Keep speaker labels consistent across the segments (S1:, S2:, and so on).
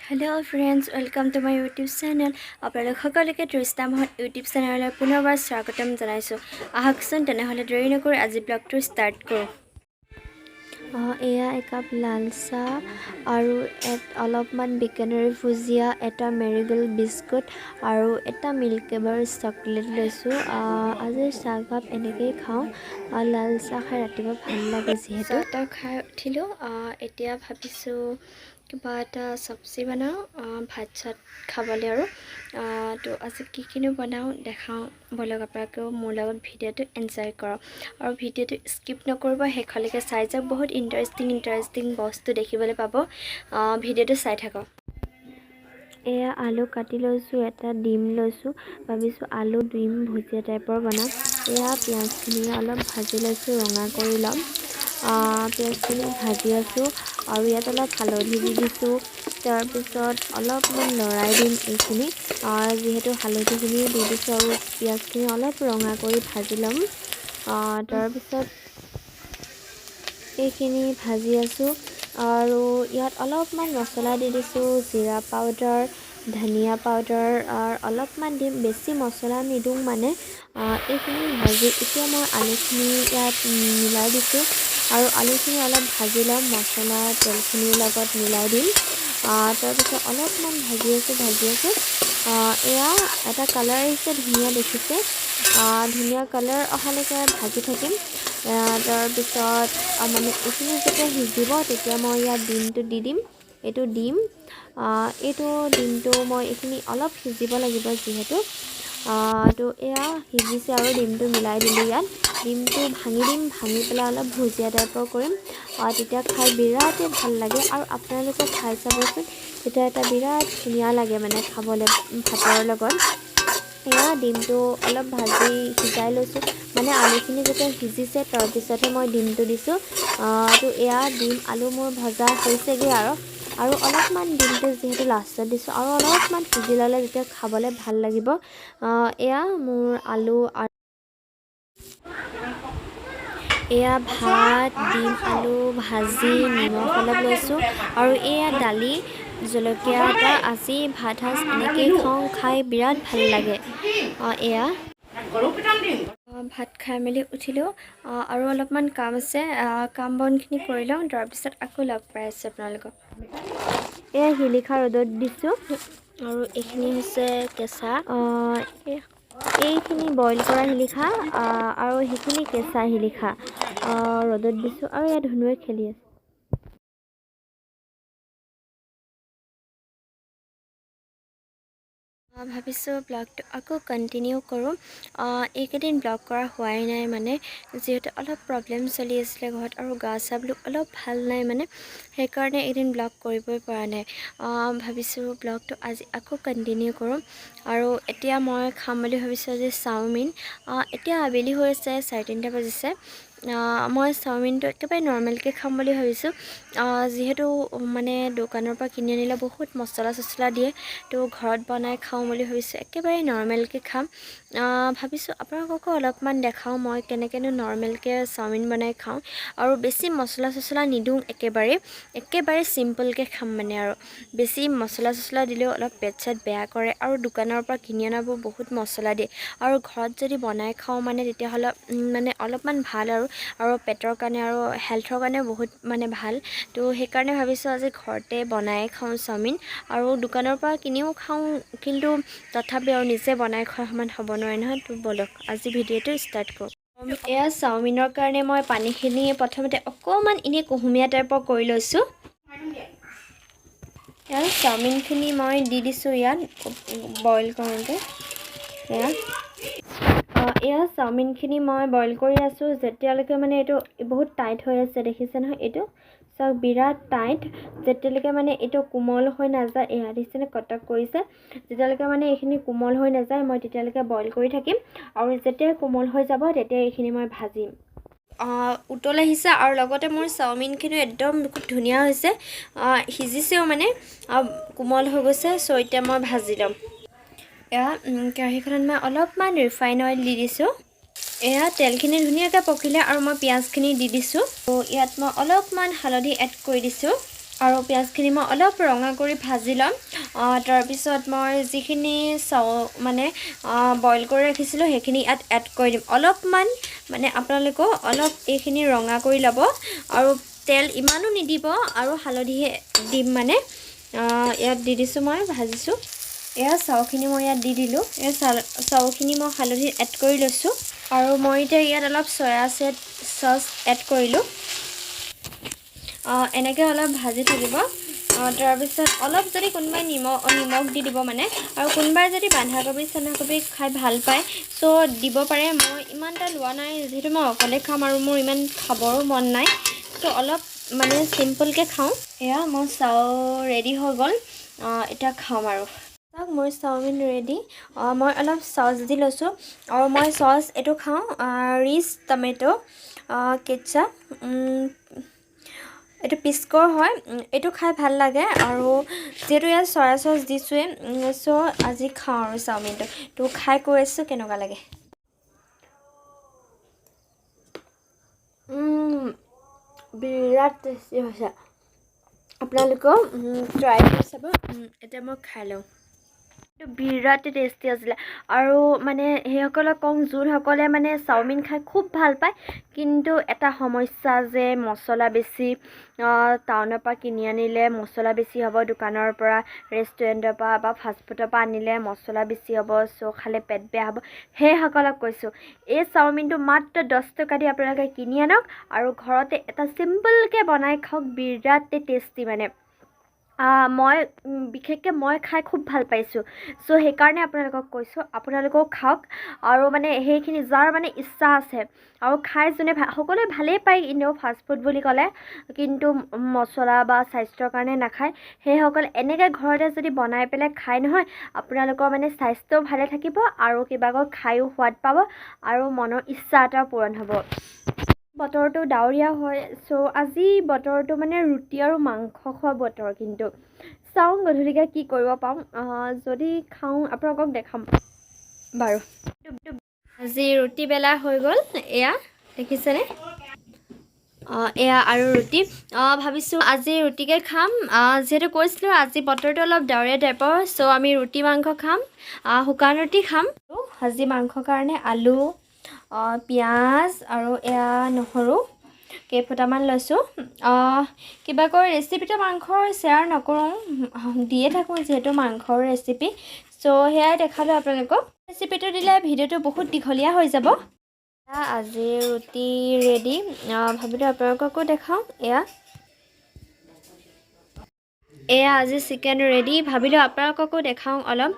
S1: Hello friends, welcome to my YouTube channel. আপোনালোক সকলোকে তৃষ্ণা মহৎ YouTube চেনেললৈ পুনৰবাৰ স্বাগতম জনাইছোঁ। আহকচোন তেনেহ'লে দেৰি নকৰি আজি ব্লগটো ষ্টাৰ্ট কৰোঁ। এয়া একাপ লাল চাহ আৰু অলপমান বিকানেৰী ভুজিয়া, এটা মেৰিগোল্ড বিস্কুট আৰু এটা মিল্কীবাৰ চকলেট লৈছোঁ। আজি চাহকাপ এনেকৈয়ে খাওঁ। লাল চাহ খাই ৰাতিপুৱা ভাল লাগে যিহেতু। চাহ খাই উঠিলোঁ। এতিয়া ভাবিছোঁ কিবা এটা চব্জি বনাওঁ, ভাত চাত খাবলৈ আৰু তো আজি কিনো বনাওঁ দেখাওঁ বলক। আপোনালোকেও মোৰ লগত ভিডিঅ'টো এনজয় কৰক আৰু ভিডিঅ'টো স্কিপ নকৰিব, শেষলৈকে চাই যাওক। বহুত ইণ্টাৰেষ্টিং বস্তু দেখিবলৈ পাব। ভিডিঅ'টো চাই থাকক। এয়া আলু কাটি লৈছোঁ, এটা ডিম লৈছোঁ। ভাবিছোঁ আলু ডিম ভুজিয়া টাইপৰ বনাম। এয়া পিঁয়াজখিনি অলপ ভাজি লৈছোঁ, ৰঙা কৰি ল'ম। পিঁয়াজখিনি ভাজি আছোঁ আৰু ইয়াত অলপ হালধি দি দিছোঁ। তাৰপিছত অলপমান লৰাই দিম এইখিনি, যিহেতু হালধিখিনি দি দিছোঁ আৰু পিঁয়াজখিনি অলপ ৰঙা কৰি ভাজি ল'ম। তাৰপিছত এইখিনি ভাজি আছোঁ আৰু ইয়াত অলপমান মছলা দি দিছোঁ, জিৰা পাউডাৰ, ধনিয়া পাউডাৰ অলপমান দিম, বেছি মছলা নিদিওঁ মানে। এইখিনি ভাজি এতিয়া মই আলুখিনি ইয়াত মিলাই দিছোঁ আৰু আলুখিনি অলপ ভাজি ল'ম, মছলা তেলখিনিৰ লগত মিলাই দিম। তাৰপিছত অলপমান ভাজি আছোঁ। এয়া এটা কালাৰ আহিছে, ধুনীয়া দেখিছে। ধুনীয়া কালাৰ অহালৈকে ভাজি থাকিম। তাৰপিছত মানে এইখিনি যেতিয়া সিজিব তেতিয়া মই ইয়াত ডিমটো দি দিম। এইটো ডিমটো মই এইখিনি অলপ সিজিব লাগিব যিহেতু। তো এয়া সিজিছে আৰু ডিমটো মিলাই দিলোঁ ইয়াত। ডিমটো ভাঙি দিম, ভাঙি পেলাই অলপ ভুজিয়া টাইপৰ কৰিম। তেতিয়া খাই বিৰাটেই ভাল লাগে আৰু আপোনালোকে খাই চাবচোন, তেতিয়া এটা বিৰাট ধুনীয়া লাগে মানে খাবলৈ ভাতৰ লগত। এয়া ডিমটো অলপ ভাজি সিজাই লৈছোঁ, মানে আলুখিনি যেতিয়া সিজিছে তাৰপিছতহে মই ডিমটো দিছোঁ। তো এয়া ডিম আলু মোৰ ভজা হৈছেগৈ আৰু অলপমান ডিমটো যিহেতু লাষ্টত দিছোঁ আৰু অলপমান সিজি ল'লে যেতিয়া খাবলৈ ভাল লাগিব। এয়া মোৰ আলু আৰু এয়া ভাত, ডিম আলু ভাজি, নিমখ অলপ লৈছোঁ আৰু এয়া দালি, জলকীয়া এটা। আজি ভাত সাজ এনেকৈয়ে খাওঁ, খাই বিৰাট ভাল লাগে। এয়া ভাত খাই মেলি উঠিলোঁ আৰু অলপমান কাম আছে, কাম বনখিনি কৰি লওঁ, তাৰপিছত আকৌ লগ পাই আছোঁ আপোনালোকক। এয়া শিলিখা ৰ'দত দিছোঁ আৰু এইখিনি হৈছে কেঁচা। এইখিনি বইল কৰা শিলিখা আৰু সেইখিনি কেঁচা শিলিখা ৰ'দত দিছোঁ আৰু ইয়াত ধুনুৱে খেলি আছে। ভাবিছোঁ ব্লগটো আকৌ কণ্টিনিউ কৰোঁ। এইকেইদিন ব্লগ কৰা হোৱাই নাই, মানে যিহেতু অলপ প্ৰব্লেম চলি আছিলে ঘৰত আৰু গা চাবোৰ অলপ ভাল নাই, মানে সেইকাৰণে এইদিন ব্লগ কৰিবই পৰা নাই। ভাবিছোঁ ব্লগটো আজি আকৌ কণ্টিনিউ কৰোঁ আৰু এতিয়া মই খাম বুলি ভাবিছোঁ আজি চাওমিন। এতিয়া আবেলি হৈ আছে, 3:30 বাজিছে। মই চাওমিনটো একেবাৰে নৰ্মেলকৈ খাম বুলি ভাবিছোঁ, যিহেতু মানে দোকানৰ পৰা কিনি আনিলে বহুত মছলা চছলা দিয়ে। তো ঘৰত বনাই খাওঁ বুলি ভাবিছোঁ, একেবাৰে নৰ্মেলকৈ খাম। ভাবিছোঁ আপোনালোককো অলপমান দেখাওঁ মই কেনেকৈনো নৰ্মেলকৈ চাওমিন বনাই খাওঁ আৰু বেছি মছলা চছলা নিদিওঁ, একেবাৰে চিম্পলকৈ খাম মানে। আৰু বেছি মছলা চছলা দিলেও অলপ পেট চেট বেয়া কৰে আৰু দোকানৰ পৰা কিনি অনাবোৰ বহুত মছলা দিয়ে আৰু ঘৰত যদি বনাই খাওঁ মানে তেতিয়াহ'লে মানে অলপমান ভাল আৰু পেটৰ কাৰণে আৰু হেল্থৰ কাৰণেও বহুত মানে ভাল। তো সেইকাৰণে ভাবিছোঁ আজি ঘৰতে বনাই খাওঁ চাওমিন, আৰু দোকানৰ পৰা কিনিও খাওঁ, কিন্তু তথাপি আৰু নিজে বনাই খোৱা সমান হ'ব নোৱাৰে নহয়। তো বলক আজি ভিডিঅ'টো ষ্টাৰ্ট কৰোঁ। এয়া চাওমিনৰ কাৰণে মই পানীখিনি প্ৰথমতে অকণমান এনেই কুহুমীয়া টাইপৰ কৰি লৈছোঁ। এয়া চাওমিনখিনি মই দি দিছোঁ ইয়াত বইল কৰোঁতে। এয়া চাওমিনখিনি মই বইল কৰি আছোঁ যেতিয়ালৈকে মানে এইটো বহুত টাইট হৈ আছে, দেখিছে নহয় এইটো চাওক বিৰাট টাইট। যেতিয়ালৈকে মানে এইটো কোমল হৈ নাযায়, এয়া দেখিছেনে কটক কৰিছে, যেতিয়ালৈকে মানে এইখিনি কোমল হৈ নাযায় মই তেতিয়ালৈকে বইল কৰি থাকিম আৰু যেতিয়া কোমল হৈ যাব তেতিয়া এইখিনি মই ভাজিম। উতল আহিছে আৰু লগতে মোৰ চাওমিনখিনি একদম খুব ধুনীয়া হৈছে, সিজিছেও মানে কোমল হৈ গৈছে। চ' এতিয়া মই ভাজি ল'ম। এয়া কেৰাহীখনত মই অলপমান ৰিফাইন অইল দি দিছোঁ। এয়া তেলখিনি ধুনীয়াকৈ পকিলে আৰু মই পিঁয়াজখিনি দি দিছোঁ। ত' ইয়াত মই অলপমান হালধি এড কৰি দিছোঁ। আৰু পিঁয়াজখিনি মই অলপ ৰঙা কৰি ভাজি ল'ম তাৰপিছত মই যিখিনি মানে বইল কৰি ৰাখিছিলোঁ সেইখিনি ইয়াত এড কৰি দিম অলপমান মানে আপোনালোকেও অলপ এইখিনি ৰঙা কৰি ল'ব আৰু তেল ইমানো নিদিব আৰু হালধিহে দিম মানে ইয়াত দি দিছোঁ মই ভাজিছোঁ এয়া চাউখিনি মই ইয়াত দি দিলোঁ এই চাউখিনি মই হালধি এড কৰি লৈছোঁ আৰু মই এতিয়া ইয়াত অলপ চয়া চচ এড কৰিলোঁ এনেকৈ অলপ ভাজি থাকিব তাৰপিছত অলপ যদি কোনোবাই নিমখ দি দিব মানে আৰু কোনোবাই যদি বন্ধাকবি খাই ভাল পায় চ' দিব পাৰে মই ইমান এটা লোৱা নাই যিহেতু মই অকলে খাম আৰু মোৰ ইমান খাবৰো মন নাই চ' অলপ মানে চিম্পলকৈ খাওঁ এয়া মোৰ চাউ ৰেডি হৈ গ'ল এতিয়া খাম আৰু মোৰ চাওমিন ৰেডি মই অলপ চচ দি লৈছোঁ আৰু মই চচ এইটো খাওঁ ৰিচ টমেটো কেটচাপ এইটো পিস্কৰ হয় এইটো খাই ভাল লাগে আৰু যিহেতু ইয়াত চয়া চচ দিছোঁৱে চ' আজি খাওঁ আৰু চাওমিনটো তো খাই কৈ আছোঁ কেনেকুৱা লাগে বিৰাট টেষ্টি হৈছে আপোনালোকেও ট্ৰাই কৰি চাব এতিয়া মই খাই লওঁ বিৰাট টেষ্টি আছিলে আৰু মানে সেইসকলক কওঁ যোনসকলে মানে চাওমিন খাই খুব ভাল পায় কিন্তু এটা সমস্যা যে মছলা বেছি টাউনৰ পৰা কিনি আনিলে মছলা বেছি হ'ব দোকানৰ পৰা ৰেষ্টুৰেণ্টৰ পৰা বা ফাষ্টফুডৰ পৰা আনিলে মছলা বেছি হ'ব চ' খালে পেট বেয়া হ'ব সেইসকলক কৈছোঁ এই চাওমিনটো মাত্ৰ 10 টকা দি আপোনালোকে কিনি আনক আৰু ঘৰতে এটা চিম্পলকৈ বনাই খাওক বিৰাট টেষ্টি মানে মই বিশেষকৈ মই খাই খুব ভাল পাইছোঁ চ' সেইকাৰণে আপোনালোকক কৈছোঁ আপোনালোকেও খাওক আৰু মানে সেইখিনি যাৰ মানে ইচ্ছা আছে আৰু খাই যোনে সকলোৱে ভালেই পায় এনেও ফাষ্টফুড বুলি ক'লে কিন্তু মছলা বা স্বাস্থ্যৰ কাৰণে নাখায় সেইসকলে এনেকৈ ঘৰতে যদি বনাই পেলাই খাই নহয় আপোনালোকৰ মানে স্বাস্থ্যও ভালে থাকিব আৰু কিবাকৈ খায়ো সোৱাদ পাব আৰু মনৰ ইচ্ছা এটা পূৰণ হ'ব বতৰটো ডাৱৰীয়া হয় চ' আজি বতৰটো মানে ৰুটি আৰু মাংস খোৱা বতৰ কিন্তু চাওঁ গধূলিকৈ কি কৰিব পাওঁ যদি খাওঁ আপোনালোকক দেখাম বাৰু আজি ৰুটি বেলা হৈ গ'ল এয়া দেখিছেনে এয়া আৰু ৰুটি ভাবিছোঁ আজি ৰুটিকে খাম যিহেতু কৈছিলোঁ আজি বতৰটো অলপ ডাৱৰীয়া টাইপৰ চ' আমি ৰুটি মাংস খাম শুকান ৰুটি খাম আজি মাংসৰ কাৰণে আলু পিঁয়াজ আৰু এয়া নহৰু কেইফুটামান লৈছোঁ কিবাকৈ ৰেচিপিটো মাংসৰ শ্বেয়াৰ নকৰোঁ দিয়ে থাকোঁ যিহেতু মাংসৰ ৰেচিপি চ' সেয়াই দেখালোঁ আপোনালোকক ৰেচিপিটো দিলে ভিডিঅ'টো বহুত দীঘলীয়া হৈ যাব আজি ৰুটি ৰেডি ভাবিলোঁ আপোনালোককো দেখাওঁ এয়া আজি চিকেন ৰেডি ভাবিলোঁ আপোনালোককো দেখাওঁ অলপ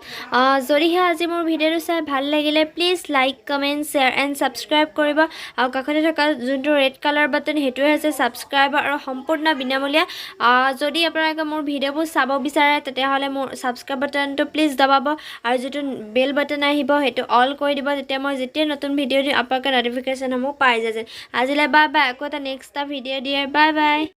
S1: যদিহে আজি মোৰ ভিডিঅ'টো চাই ভাল লাগিলে please like comment share and subscribe কৰিব আৰু কাষতে থকা যোনটো ৰেড কালাৰ বাটন সেইটোৱে হৈছে ছাবস্ক্ৰাইব আৰু সম্পূৰ্ণ বিনামূলীয়া যদি আপোনালোকে মোৰ ভিডিঅ'বোৰ চাব বিচাৰে তেতিয়াহ'লে মোৰ ছাবস্ক্ৰাইব বাটনটো প্লিজ দবাব আৰু যিটো বেল বাটন আহিব সেইটো অল কৰি দিব তেতিয়া মই যেতিয়া নতুন ভিডিঅ' দিম আপোনালোকে ন'টিফিকেশ্যনসমূহ পাই যায় যেন আজিলৈ বাই বাই আকৌ এটা নেক্সট এটা ভিডিঅ' দিয়ে বাই বাই